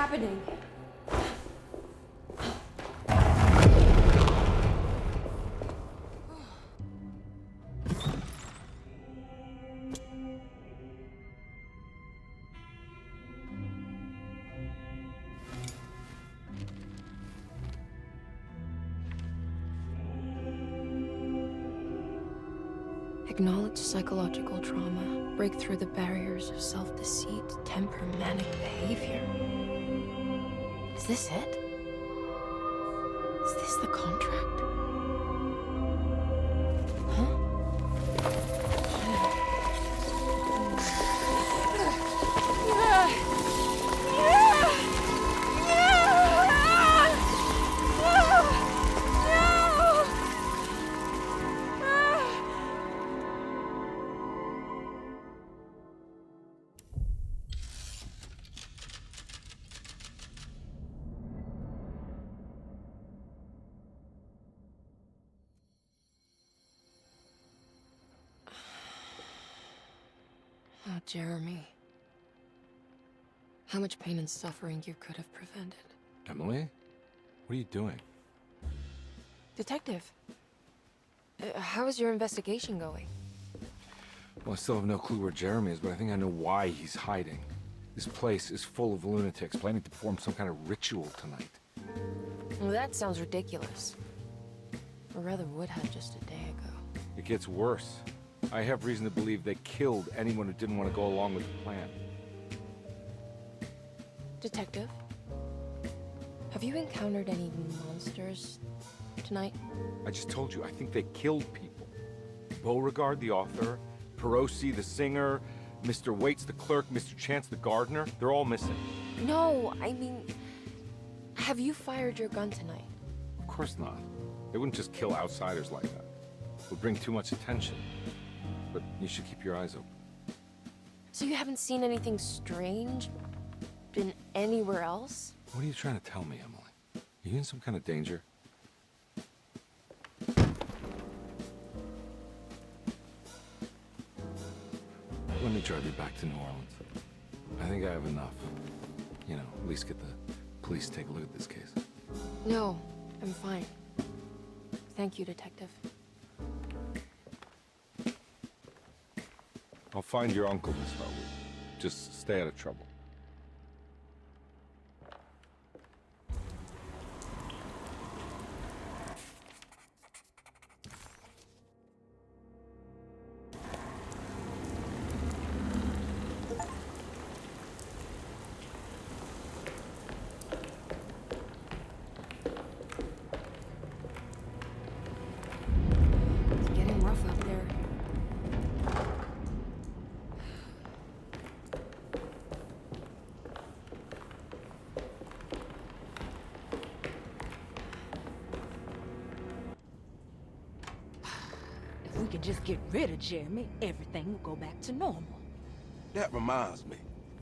happening? Acknowledge psychological trauma. Break through the barriers of self-deceit, temper manic behavior. Is this it? Is this the contract? Huh? Oh, Jeremy. How much pain and suffering you could have prevented. Emily? What are you doing? Detective, how is your investigation going? Well, I still have no clue where Jeremy is, but I think I know why he's hiding. This place is full of lunatics planning to perform some kind of ritual tonight. Well, that sounds ridiculous. Or rather would have just a day ago. It gets worse. I have reason to believe they killed anyone who didn't want to go along with the plan. Detective, have you encountered any monsters tonight? I just told you, I think they killed people. Beauregard, the author, Perosi, the singer, Mr. Waits, the clerk, Mr. Chance, the gardener, they're all missing. No, I mean, have you fired your gun tonight? Of course not. They wouldn't just kill outsiders like that. It would bring too much attention. But you should keep your eyes open. So you haven't seen anything strange? Been anywhere else? What are you trying to tell me, Emily? Are you in some kind of danger? Let me drive you back to New Orleans. I think I have enough. You know, at least get the police to take a look at this case. No, I'm fine. Thank you, Detective. I'll find your uncle, Miss Harwood. Just stay out of trouble. It's getting rough out there. If we could just get rid of Jeremy, everything will go back to normal. That reminds me.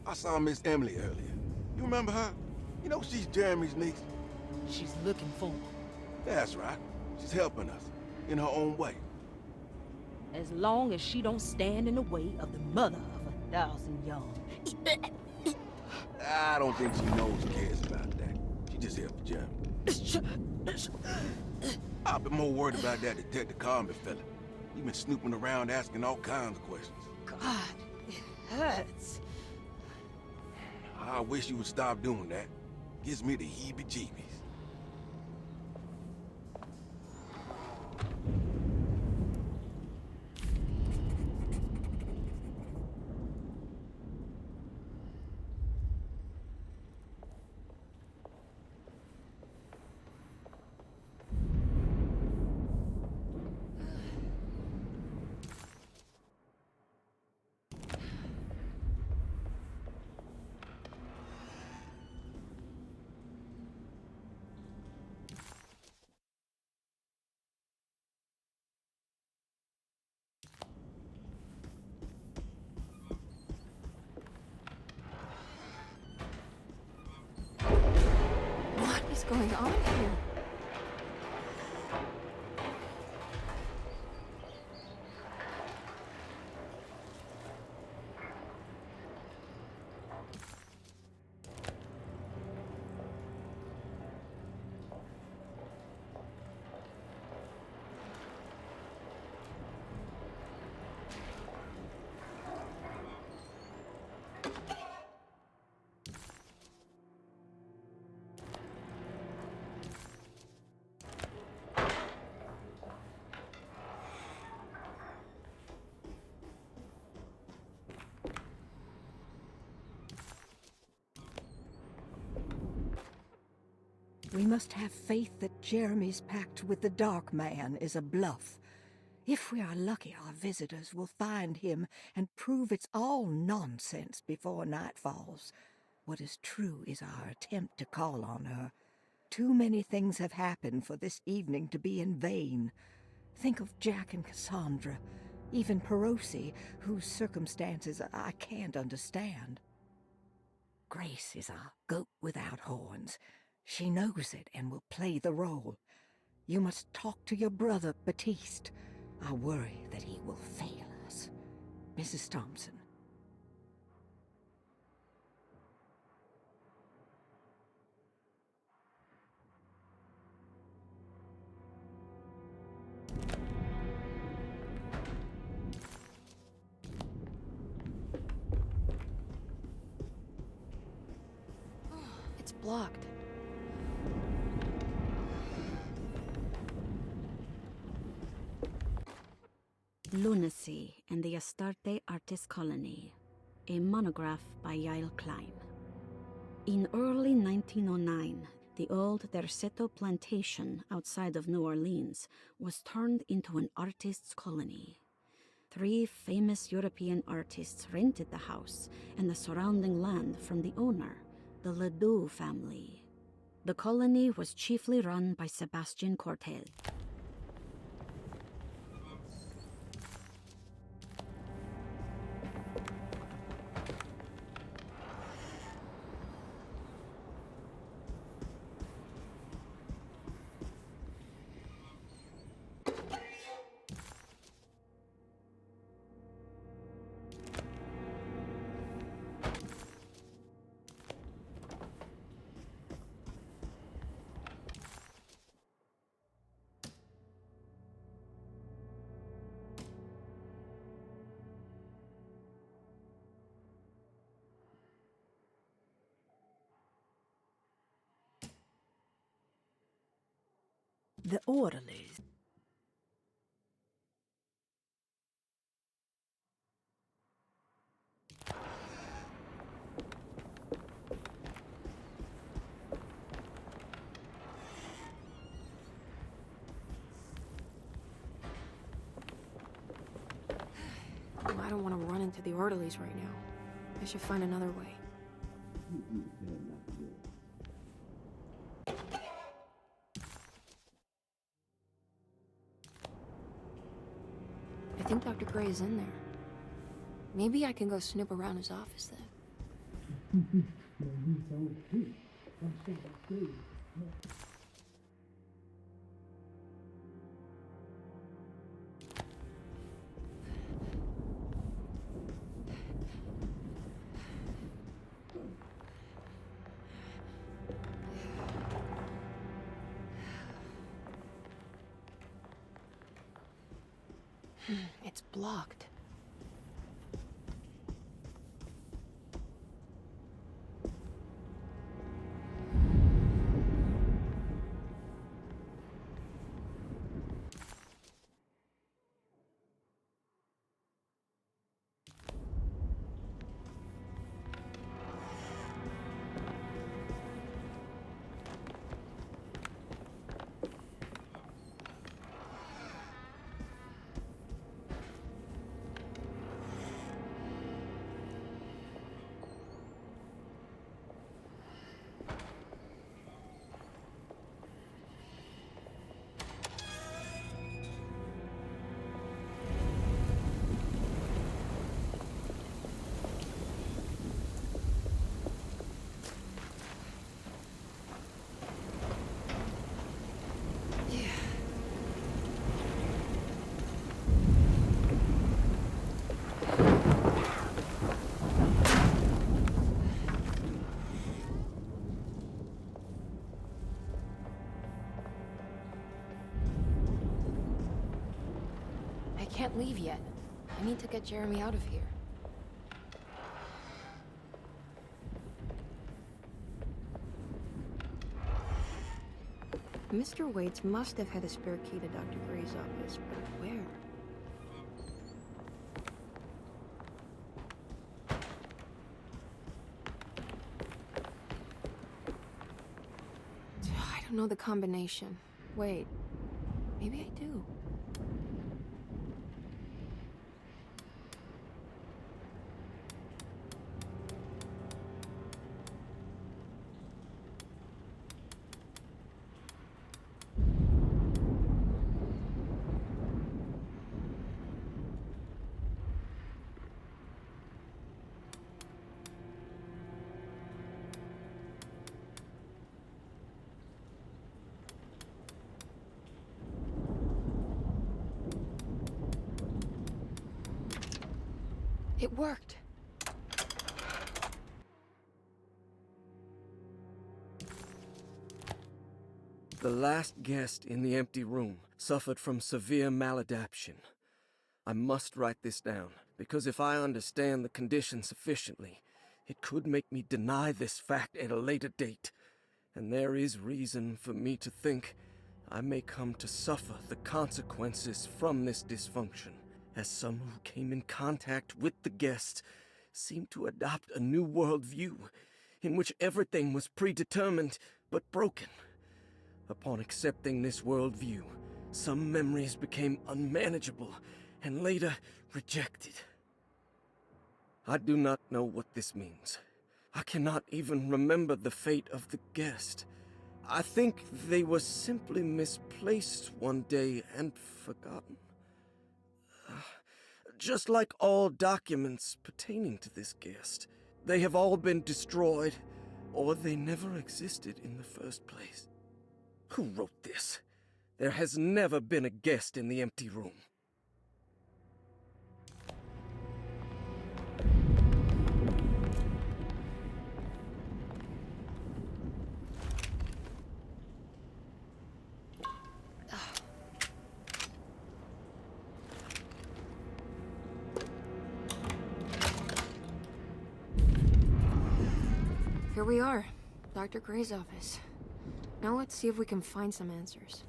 I saw Miss Emily earlier. You remember her? You know she's Jeremy's niece. She's looking for him. That's right. She's helping us, in her own way. As long as she don't stand in the way of the mother of 1,000 young. I don't think she knows or cares about that. She just here for Jeremy. I've been more worried about that Detective Carmen fella. He been snooping around asking all kinds of questions. God, it hurts. I wish you would stop doing that. Gives me the heebie-jeebies. What is going on here? We must have faith that Jeremy's pact with the Dark Man is a bluff. If we are lucky, our visitors will find him and prove it's all nonsense before night falls. What is true is our attempt to call on her. Too many things have happened for this evening to be in vain. Think of Jack and Cassandra, even Perosi, whose circumstances I can't understand. Grace is a goat without horns. She knows it and will play the role. You must talk to your brother, Batiste. I worry that he will fail us. Mrs. Thompson. It's blocked. Lunacy and the Astarte Artist Colony, a monograph by Yael Klein. In early 1909, the old Derceto plantation outside of New Orleans was turned into an artists' colony. 3 famous European artists rented the house and the surrounding land from the owner, the Ledoux family. The colony was chiefly run by Sebastian Cortez. The orderlies. I don't want to run into the orderlies right now. I should find another way. I think Dr. Gray is in there. Maybe I can go snoop around his office then. It's blocked. I can't leave yet. I need to get Jeremy out of here. Mr. Waits must have had a spare key to Dr. Gray's office, but where? I don't know the combination. Wait, maybe I do. It worked. The last guest in the empty room suffered from severe maladaptation. I must write this down, because if I understand the condition sufficiently, it could make me deny this fact at a later date, and there is reason for me to think I may come to suffer the consequences from this dysfunction, as some who came in contact with the guest seemed to adopt a new worldview in which everything was predetermined but broken. Upon accepting this worldview, some memories became unmanageable and later rejected. I do not know what this means. I cannot even remember the fate of the guest. I think they were simply misplaced one day and forgotten. Just like all documents pertaining to this guest, they have all been destroyed, or they never existed in the first place. Who wrote this? There has never been a guest in the empty room. Here we are, Dr. Gray's office. Now let's see if we can find some answers.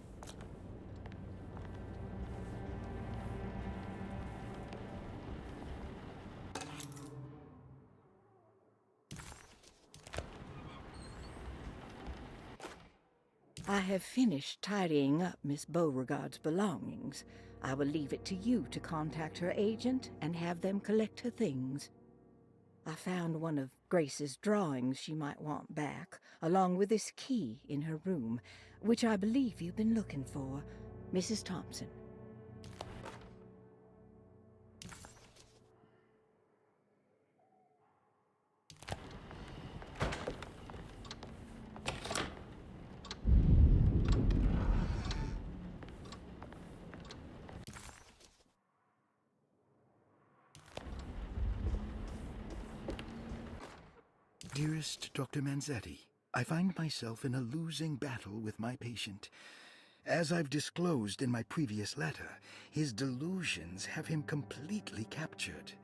I have finished tidying up Miss Beauregard's belongings. I will leave it to you to contact her agent and have them collect her things. I found one of Grace's drawings she might want back, along with this key in her room, which I believe you've been looking for, Mrs. Thompson. Dearest Dr. Manzetti, I find myself in a losing battle with my patient. As I've disclosed in my previous letter, his delusions have him completely captured.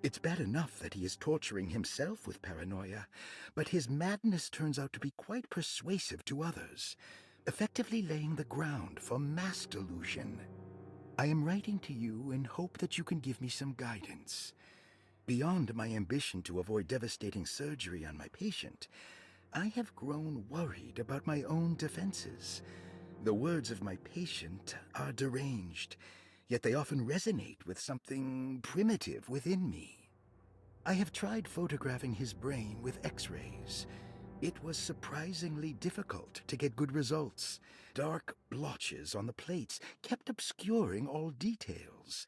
It's bad enough that he is torturing himself with paranoia, but his madness turns out to be quite persuasive to others, effectively laying the ground for mass delusion. I am writing to you in hope that you can give me some guidance. Beyond my ambition to avoid devastating surgery on my patient, I have grown worried about my own defenses. The words of my patient are deranged, yet they often resonate with something primitive within me. I have tried photographing his brain with X-rays. It was surprisingly difficult to get good results. Dark blotches on the plates kept obscuring all details.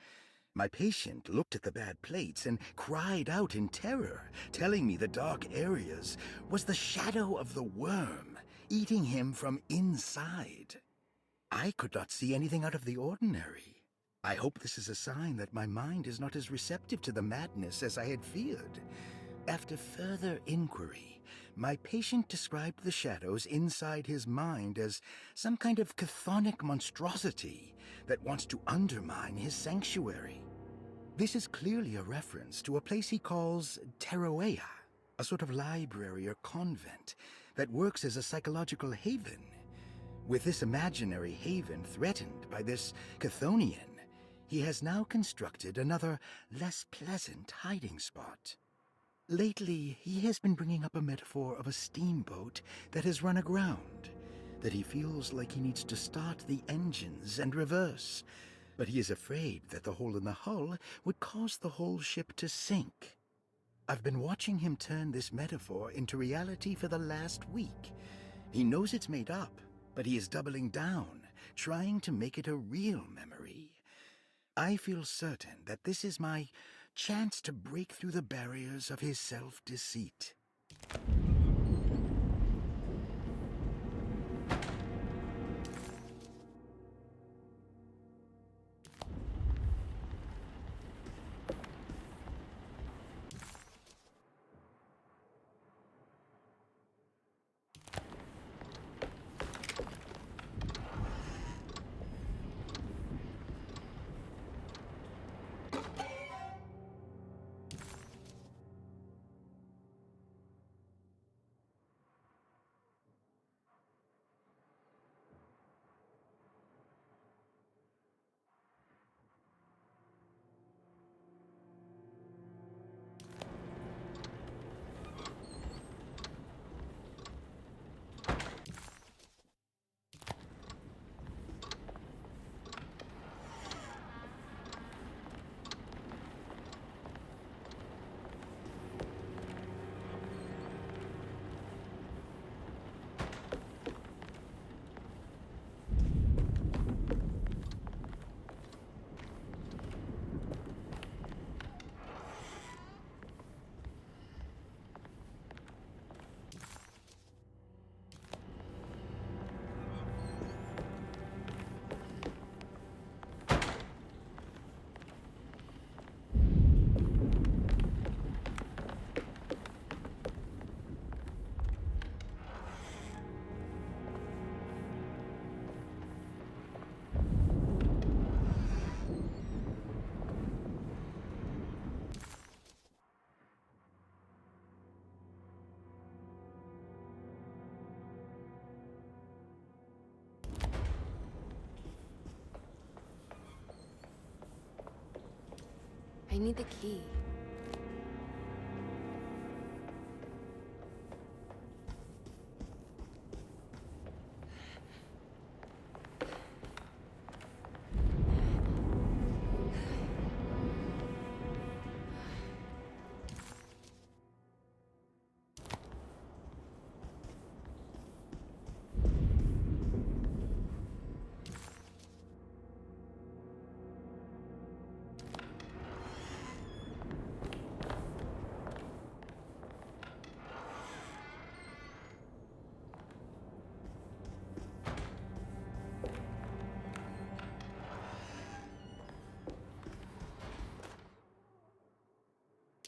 My patient looked at the bad plates and cried out in terror, telling me the dark areas was the shadow of the worm, eating him from inside. I could not see anything out of the ordinary. I hope this is a sign that my mind is not as receptive to the madness as I had feared. After further inquiry, my patient described the shadows inside his mind as some kind of chthonic monstrosity that wants to undermine his sanctuary. This is clearly a reference to a place he calls Teroea, a sort of library or convent that works as a psychological haven. With this imaginary haven threatened by this Chthonian, he has now constructed another, less pleasant hiding spot. Lately, he has been bringing up a metaphor of a steamboat that has run aground. that he feels like he needs to start the engines and reverse. But he is afraid that the hole in the hull would cause the whole ship to sink. I've been watching him turn this metaphor into reality for the last week. He knows it's made up, but he is doubling down, trying to make it a real memory. I feel certain that this is my chance to break through the barriers of his self-deceit. I need the key.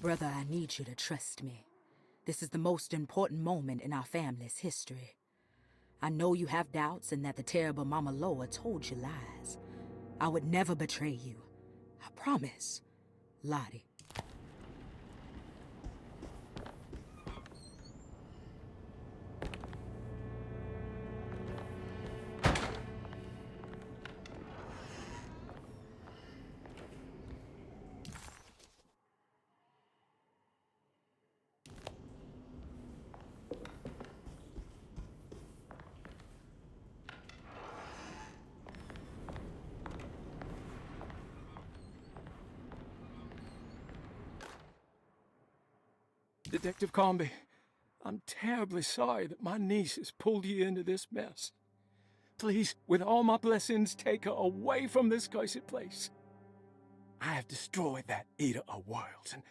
Brother, I need you to trust me. This is the most important moment in our family's history. I know you have doubts and that the terrible Mama Loa told you lies. I would never betray you. I promise. Lottie. Detective Comby, I'm terribly sorry that my niece has pulled you into this mess. Please, with all my blessings, take her away from this cursed place. I have destroyed that Eater of Worlds and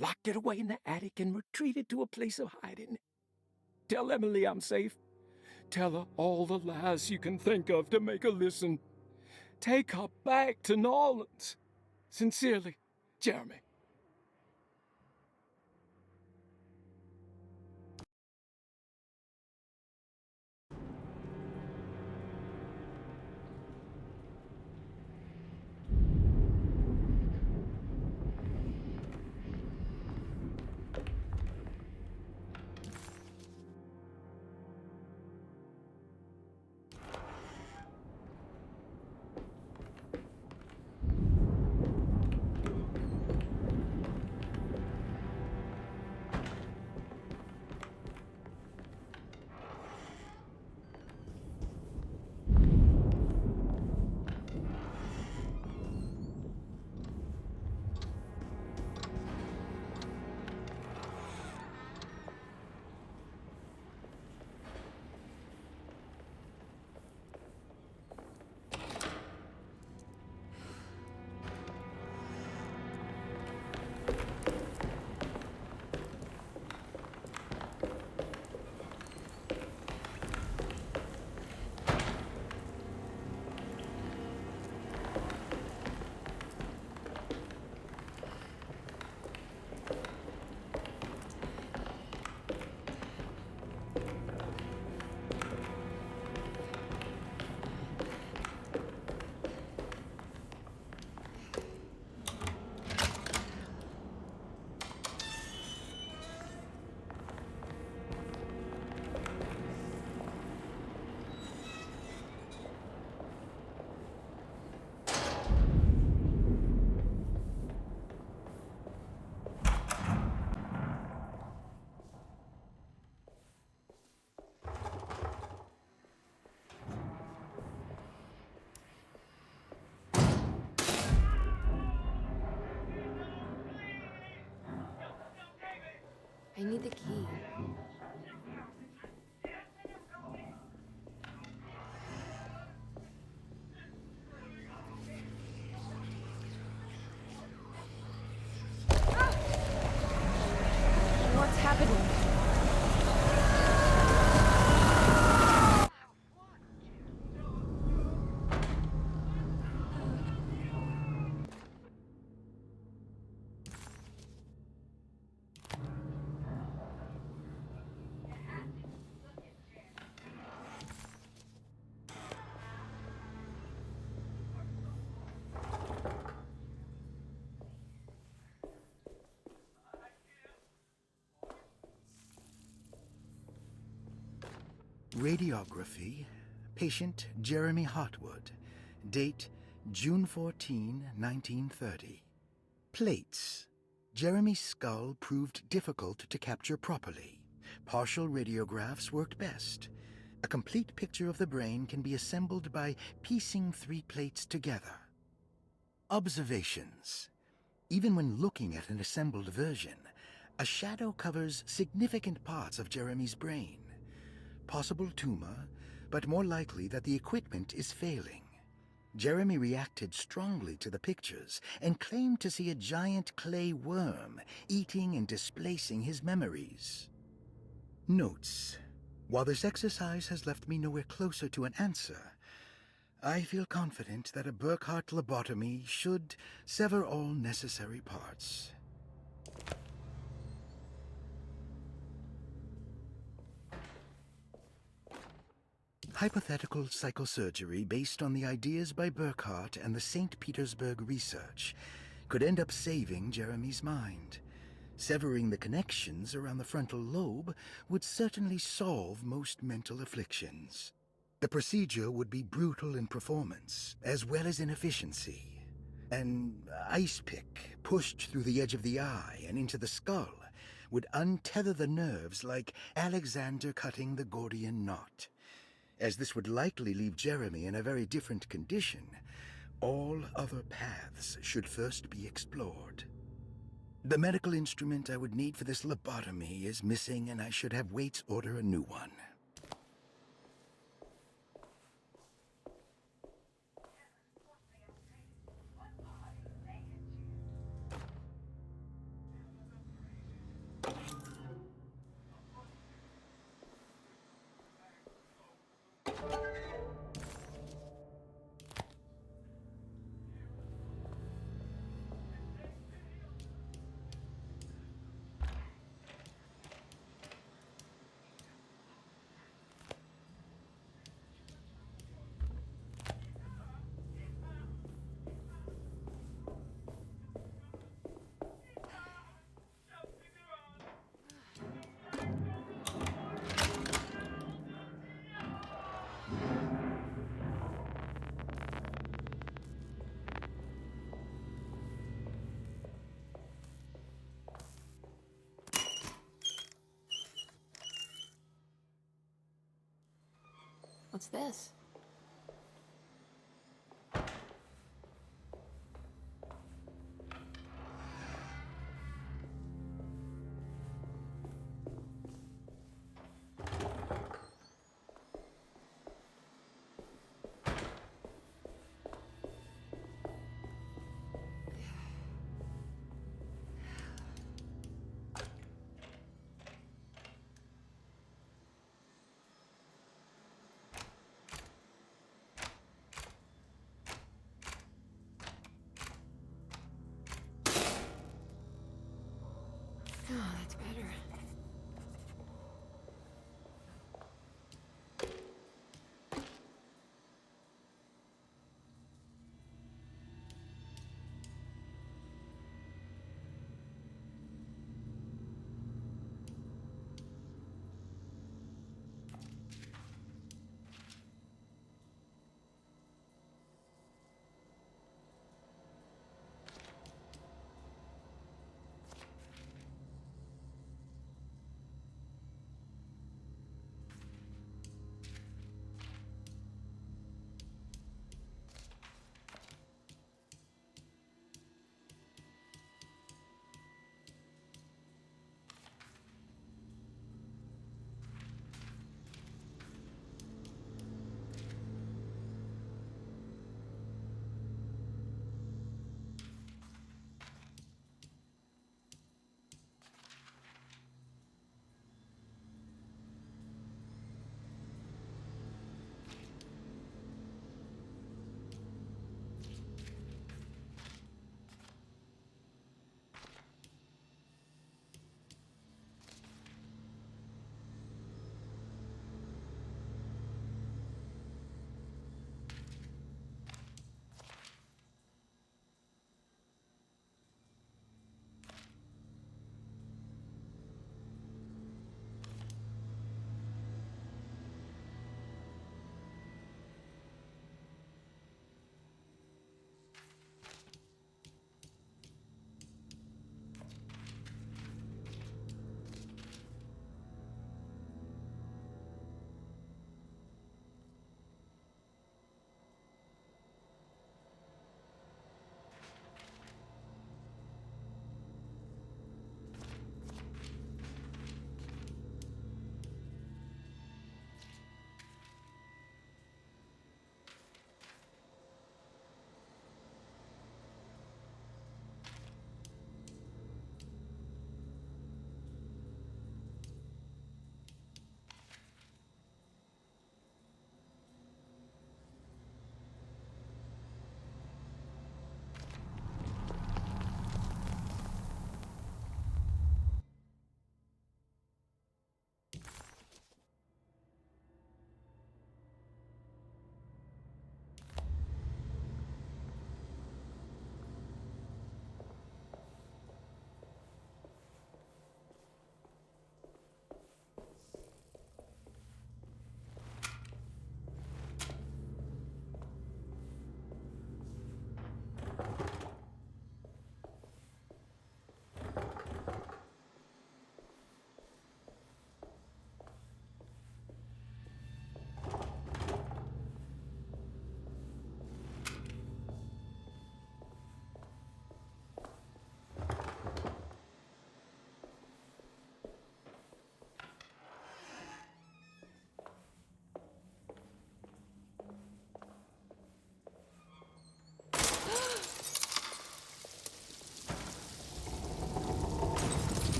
locked it away in the attic and retreated to a place of hiding. Tell Emily I'm safe. Tell her all the lies you can think of to make her listen. Take her back to New Orleans. Sincerely, Jeremy. I need the key. What's happening? Radiography. Patient Jeremy Hotwood. Date June 14, 1930. Plates. Jeremy's skull proved difficult to capture properly. Partial radiographs worked best. A complete picture of the brain can be assembled by piecing 3 plates together. Observations. Even when looking at an assembled version, a shadow covers significant parts of Jeremy's brain. Possible tumor, but more likely that the equipment is failing. Jeremy reacted strongly to the pictures and claimed to see a giant clay worm eating and displacing his memories. Notes. While this exercise has left me nowhere closer to an answer, I feel confident that a Burkhart lobotomy should sever all necessary parts. Hypothetical psychosurgery based on the ideas by Burkhart and the St. Petersburg research could end up saving Jeremy's mind. Severing the connections around the frontal lobe would certainly solve most mental afflictions. The procedure would be brutal in performance, as well as in efficiency. An ice pick pushed through the edge of the eye and into the skull would untether the nerves like Alexander cutting the Gordian knot. As this would likely leave Jeremy in a very different condition, all other paths should first be explored. The medical instrument I would need for this lobotomy is missing, and I should have Waits order a new one. What's this?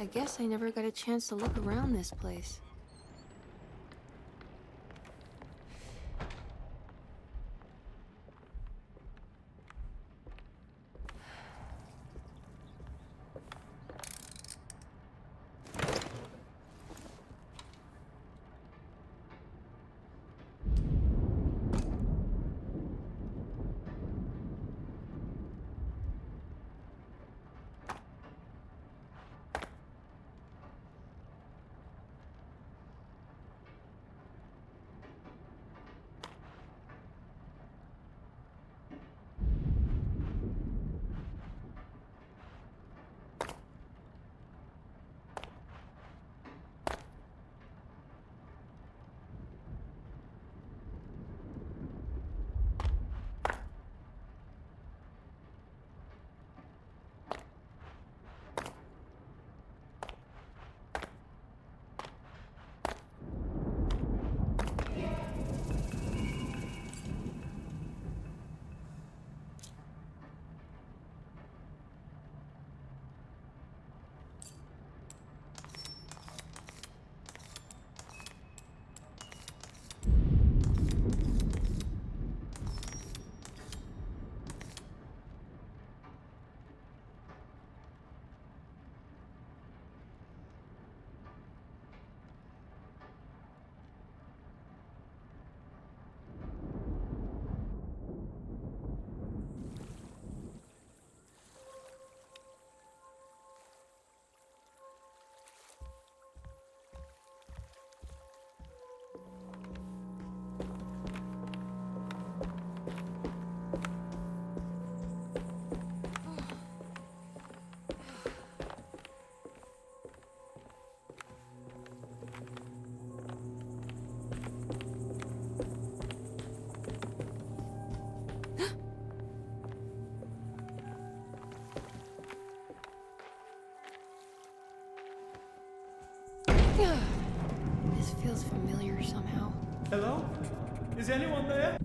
I guess I never got a chance to look around this place. This feels familiar somehow. Hello? Is anyone there?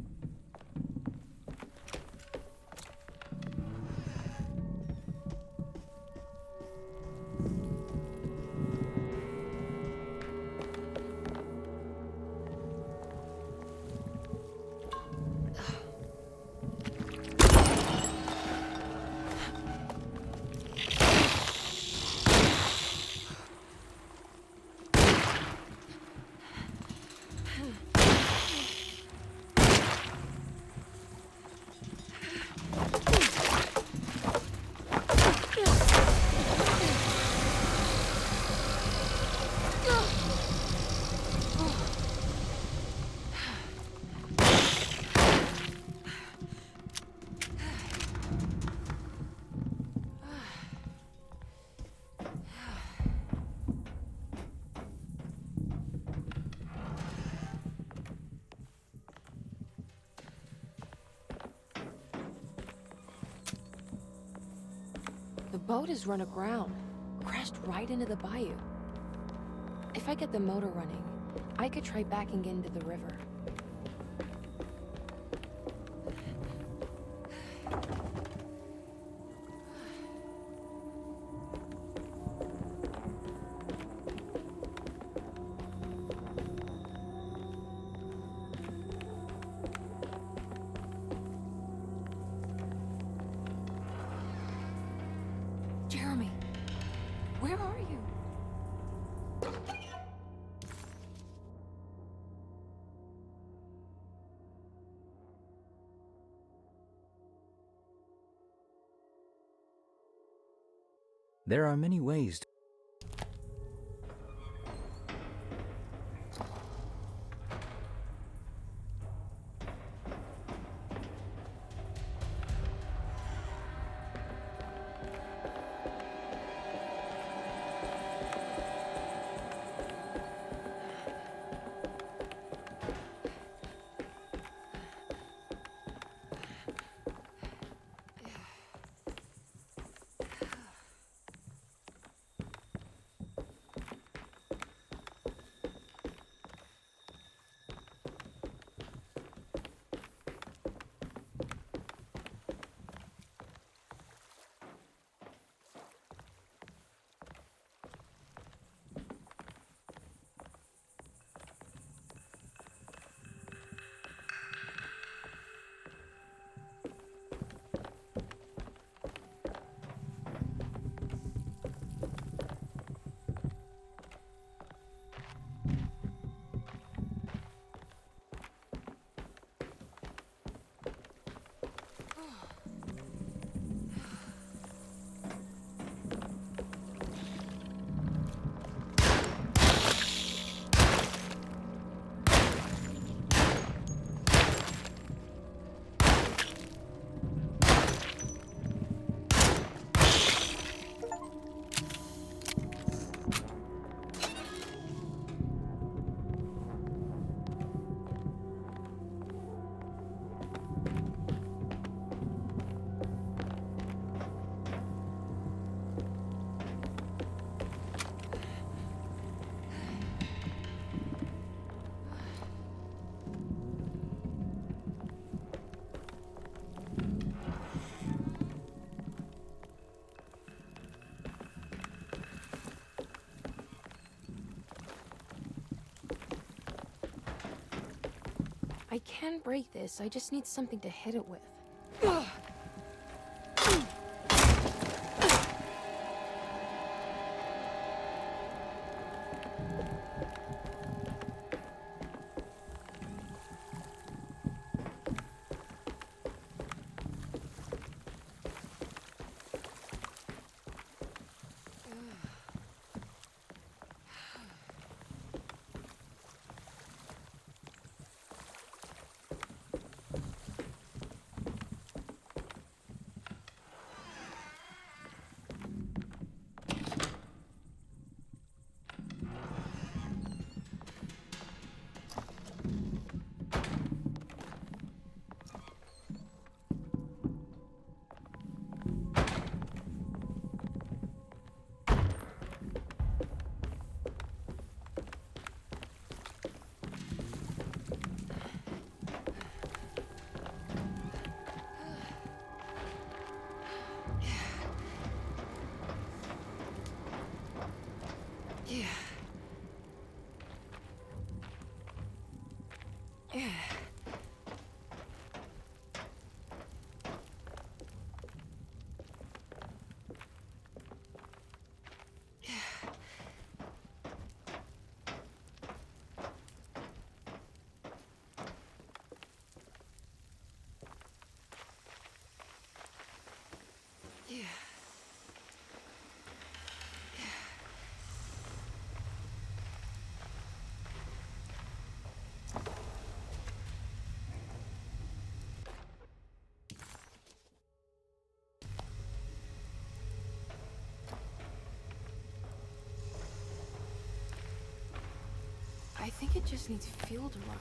The boat is run aground, crashed right into the bayou. If I get the motor running, I could try backing into the river. Jeremy, where are you? There are many ways to I can break this, I just need something to hit it with. Yeah. Yeah. Yeah. I think it just needs fuel to run.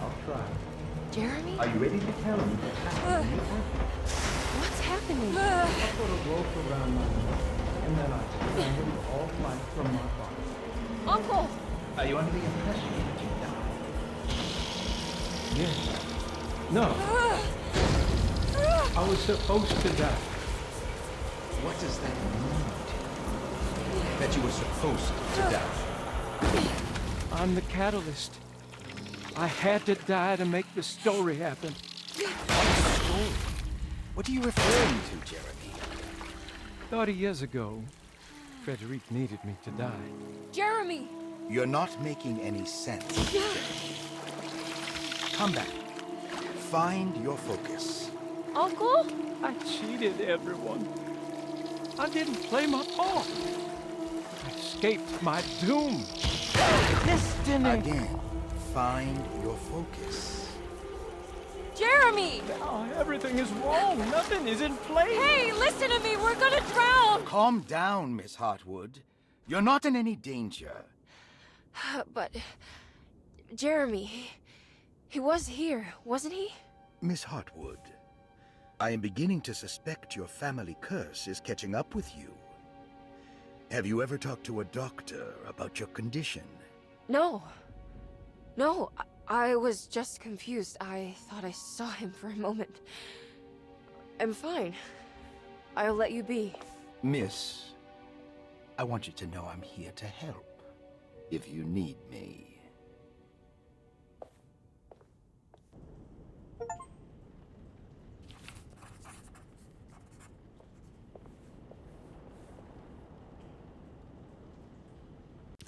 I'll try. Jeremy? Are you ready to tell me what happened? What's happening? I'll put a rope around my neck, and then I'll suspend all life from my body. Uncle! Are you under the impression that you died? Yes. No. I was supposed to die. What does that mean? That you were supposed to die? I'm the catalyst. I had to die to make the story happen. What story? What are you referring to, Jeremy? 30 years ago, Frederic needed me to die. Jeremy! You're not making any sense. Come back. Find your focus. Uncle? I cheated everyone. I didn't play my part. I escaped my doom. Destiny! Again, find your focus. Jeremy! Now everything is wrong. Nothing is in place. Hey, listen to me! We're gonna drown! Calm down, Miss Hartwood. You're not in any danger. But... Jeremy... He was here, wasn't he? Miss Hartwood, I am beginning to suspect your family curse is catching up with you. Have you ever talked to a doctor about your condition? No. No, I was just confused. I thought I saw him for a moment. I'm fine. I'll let you be. Miss, I want you to know I'm here to help, if you need me.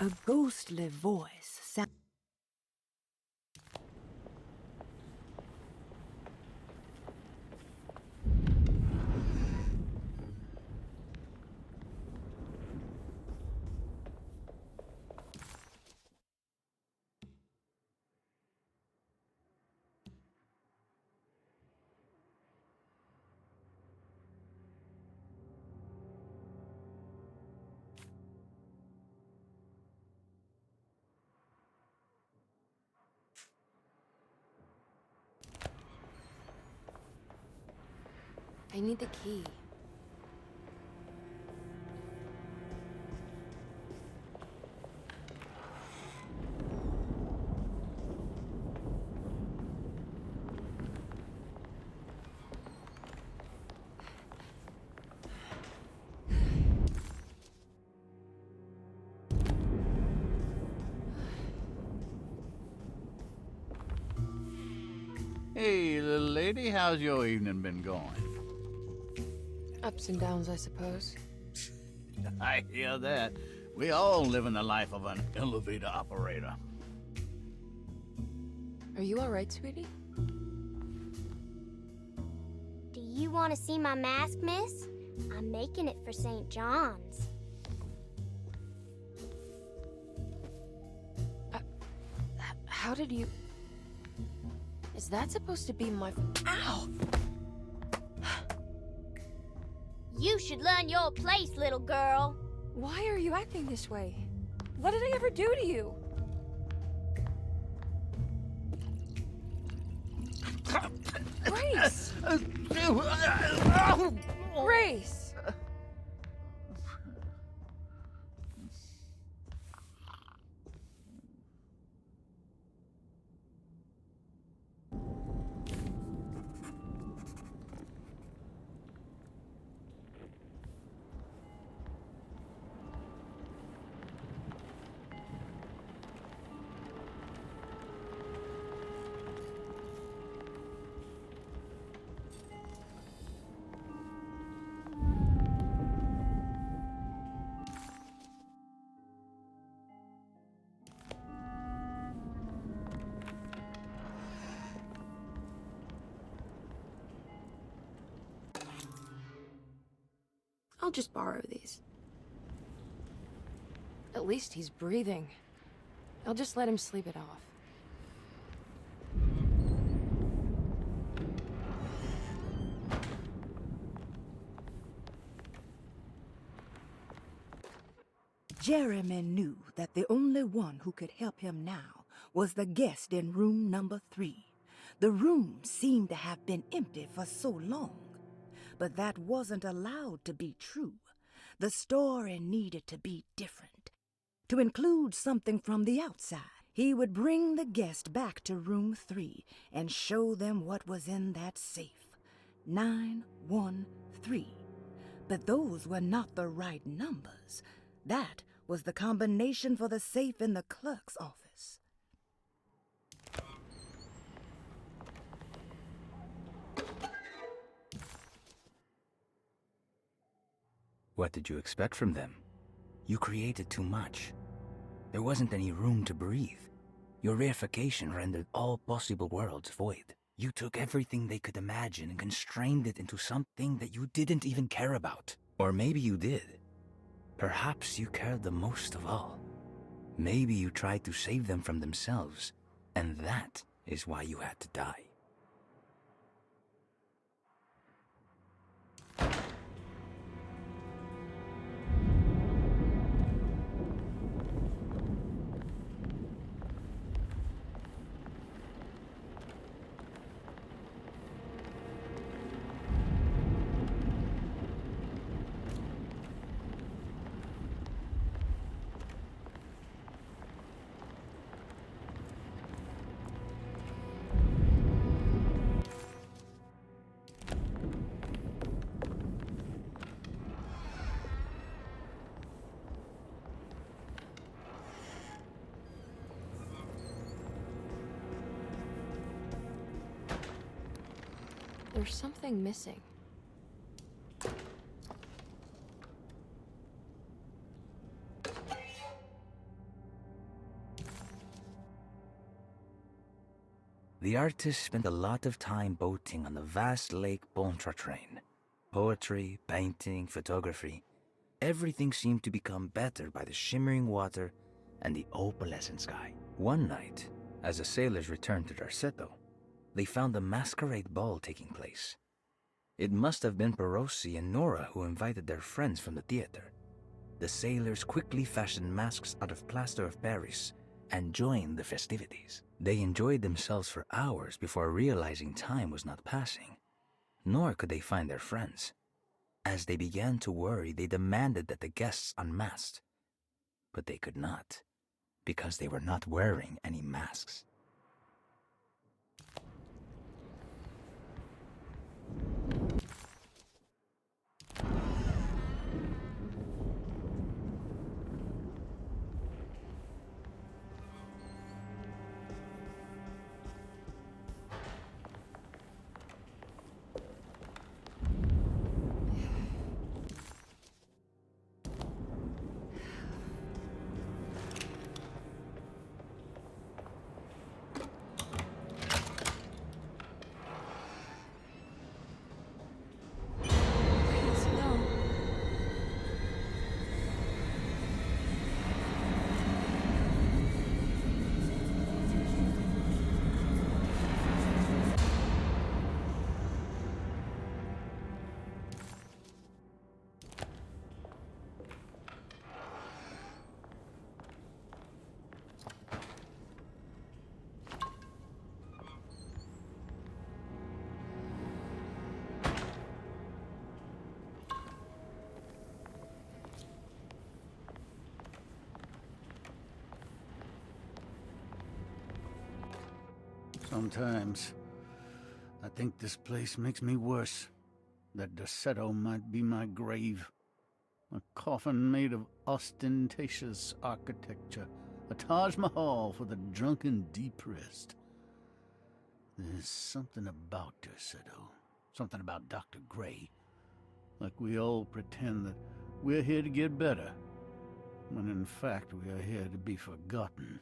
A ghostly voice sounded. I need the key. Hey, little lady, how's your evening been going? Ups and downs, I suppose. I hear that. We all live in the life of an elevator operator. Are you alright, sweetie? Do you want to see my mask, miss? I'm making it for St. John's. How did you... Is that supposed to be my... Ow! You should learn your place, little girl. Why are you acting this way? What did I ever do to you? Grace! Grace! I'll just borrow these. At least he's breathing. I'll just let him sleep it off. Jeremy knew that the only one who could help him now was the guest in room number 3. The room seemed to have been empty for so long. But that wasn't allowed to be true. The story needed to be different. To include something from the outside, he would bring the guest back to room 3 and show them what was in that safe. 913. But those were not the right numbers. That was the combination for the safe in the clerk's office. What did you expect from them? You created too much. There wasn't any room to breathe. Your reification rendered all possible worlds void. You took everything they could imagine and constrained it into something that you didn't even care about. Or maybe you did. Perhaps you cared the most of all. Maybe you tried to save them from themselves, and that is why you had to die. There's something missing. The artist spent a lot of time boating on the vast Lake Pontchartrain. Poetry, painting, photography. Everything seemed to become better by the shimmering water and the opalescent sky. One night, as the sailors returned to Darceto, they found a masquerade ball taking place. It must have been Perosi and Nora who invited their friends from the theater. The sailors quickly fashioned masks out of plaster of Paris and joined the festivities. They enjoyed themselves for hours before realizing time was not passing. Nor could they find their friends. As they began to worry, they demanded that the guests unmasked. But they could not, because they were not wearing any masks. Sometimes, I think this place makes me worse. That Darceto might be my grave. A coffin made of ostentatious architecture. A Taj Mahal for the drunken depressed. There's something about Darceto. Something about Dr. Gray. Like we all pretend that we're here to get better. When in fact we are here to be forgotten.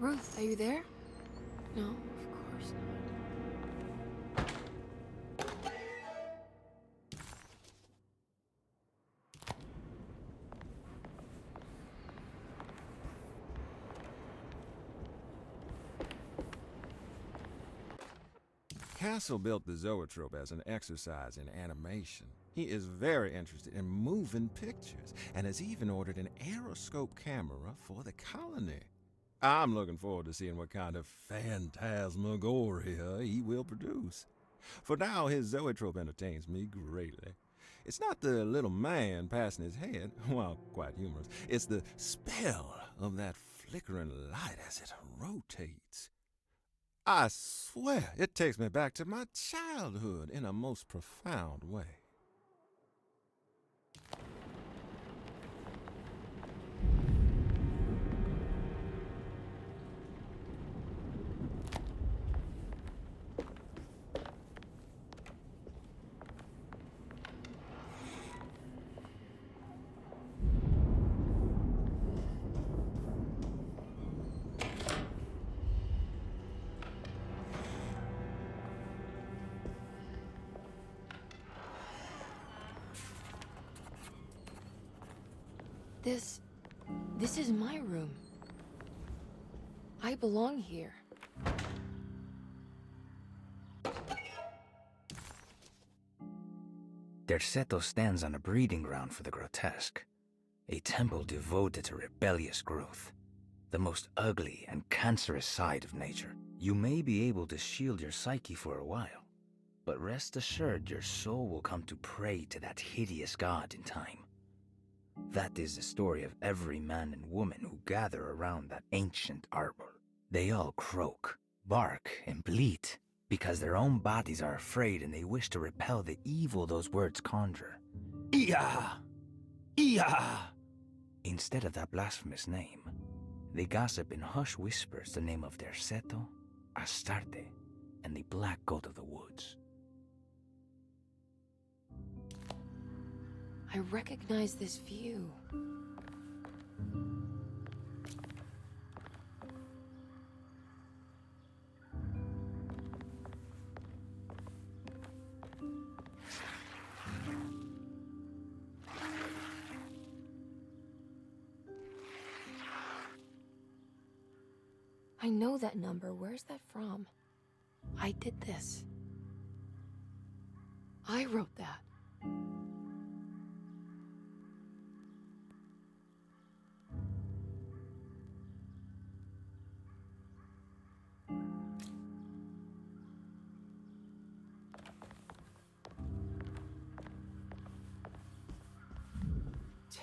Ruth, are you there? No, of course not. Castle built the Zoetrope as an exercise in animation. He is very interested in moving pictures and has even ordered an aeroscope camera for the colony. I'm looking forward to seeing what kind of phantasmagoria he will produce. For now, his Zoetrope entertains me greatly. It's not the little man passing his head, while quite humorous. It's the spell of that flickering light as it rotates. I swear, it takes me back to my childhood in a most profound way. This is my room. I belong here. Derceto stands on a breeding ground for the grotesque, a temple devoted to rebellious growth, the most ugly and cancerous side of nature. You may be able to shield your psyche for a while, but rest assured your soul will come to pray to that hideous god in time. That is the story of every man and woman who gather around that ancient arbor. They all croak, bark, and bleat because their own bodies are afraid and they wish to repel the evil those words conjure. Ia! Ia! Instead of that blasphemous name, they gossip in hushed whispers the name of Derceto, Astarte, and the Black Goat of the Woods. I recognize this view. I know that number. Where's that from? I did this. I wrote that.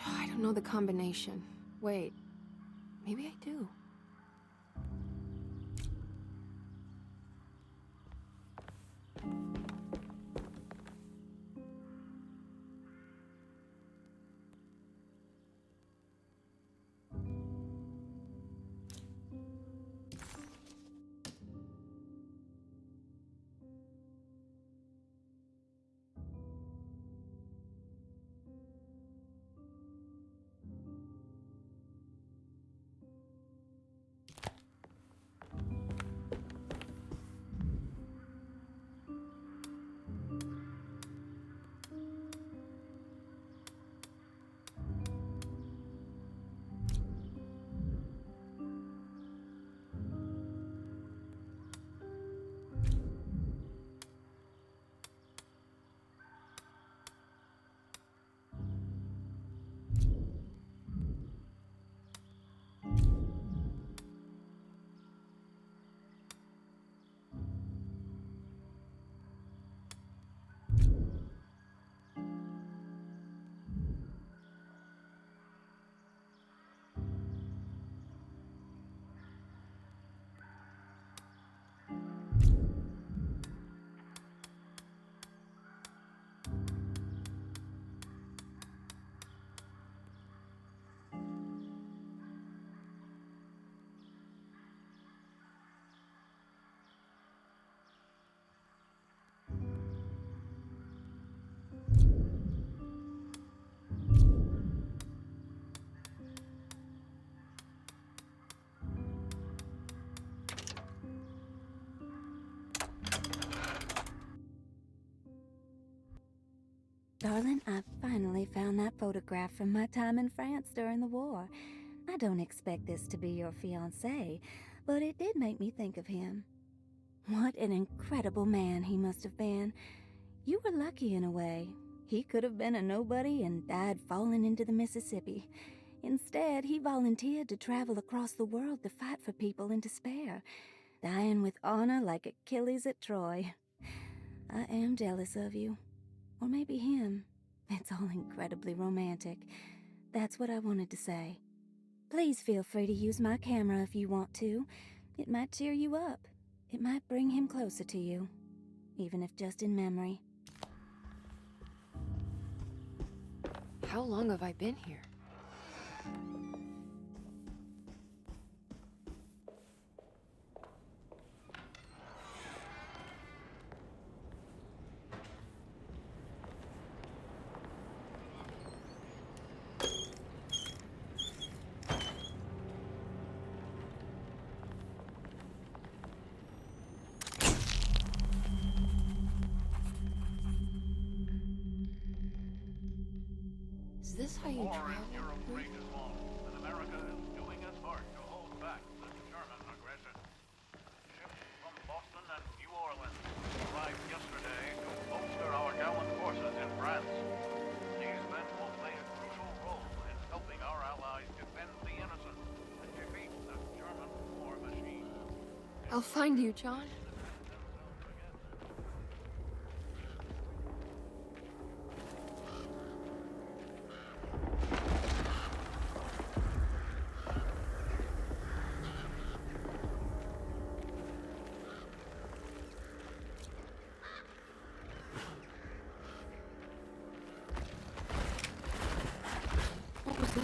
I don't know the combination. Wait, maybe I do. Darling, I finally found that photograph from my time in France during the war. I don't expect this to be your fiancé, but it did make me think of him. What an incredible man he must have been. You were lucky in a way. He could have been a nobody and died falling into the Mississippi. Instead, he volunteered to travel across the world to fight for people in despair, dying with honor like Achilles at Troy. I am jealous of you. Or maybe him. It's all incredibly romantic. That's what I wanted to say. Please feel free to use my camera if you want to. It might cheer you up. It might bring him closer to you. Even if just in memory. How long have I been here? Is this how you travel? And America is doing its part to hold back the German aggression. Ships from Boston and New Orleans arrived yesterday to bolster our gallant forces in France. These men will play a crucial role in helping our allies defend the innocent and defeat the German war machine. I'll find you, John. What was that?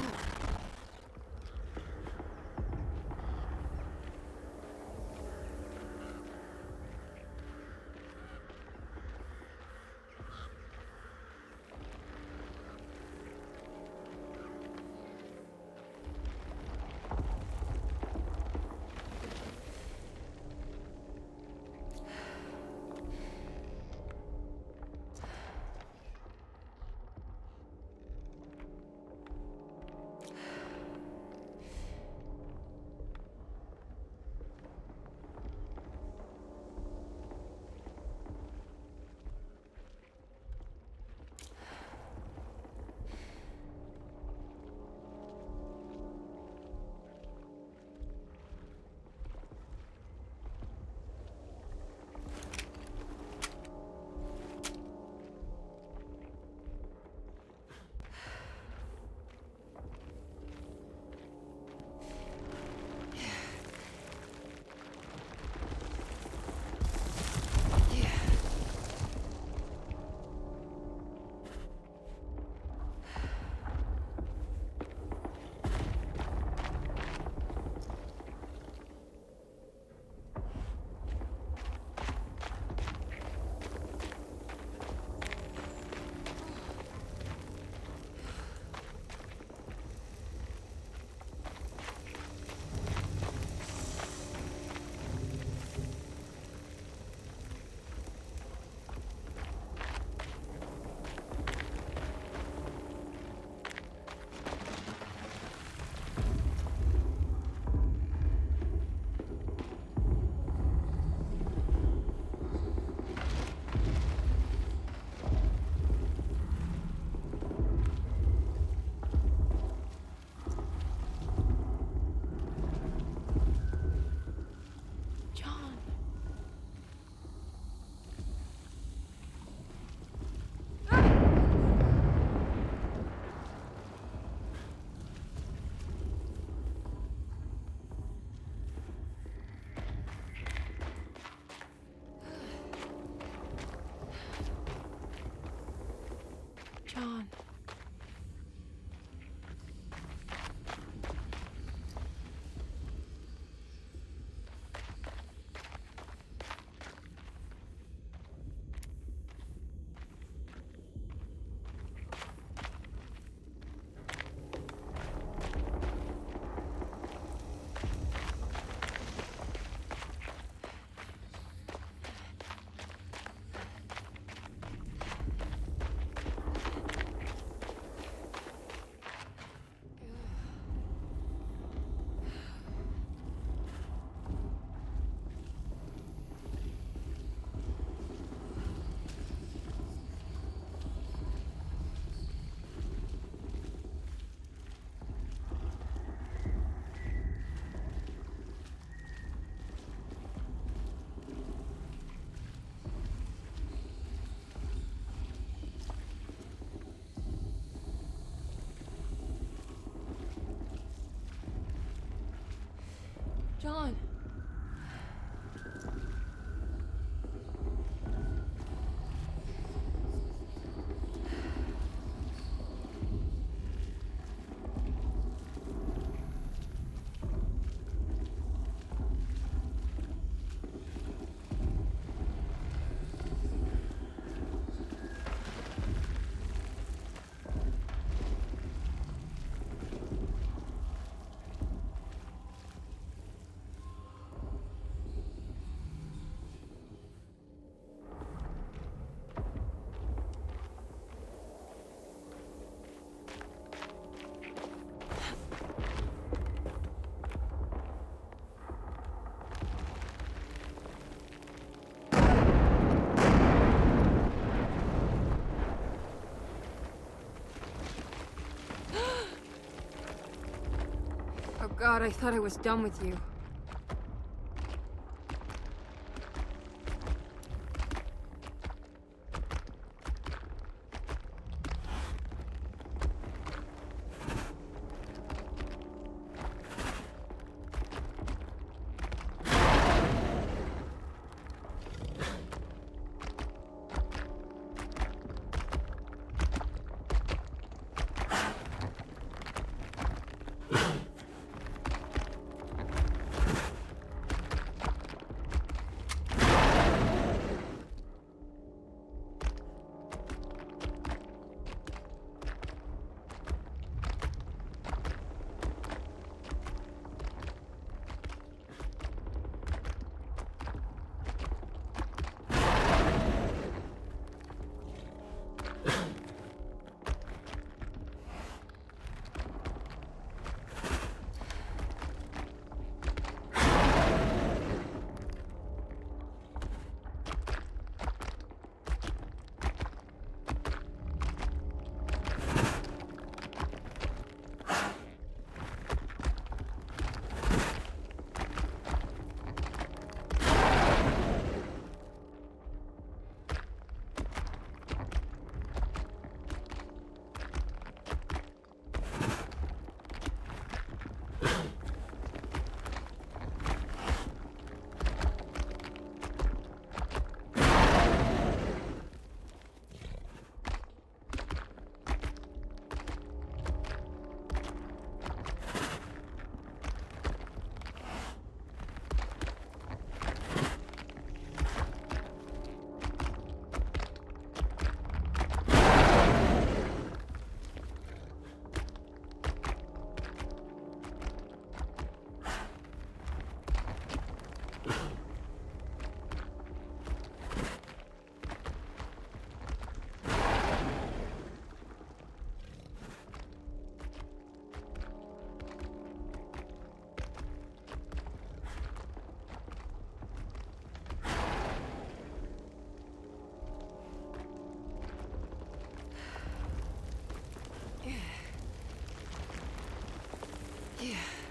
on. Oh God, I thought I was done with you. Yeah.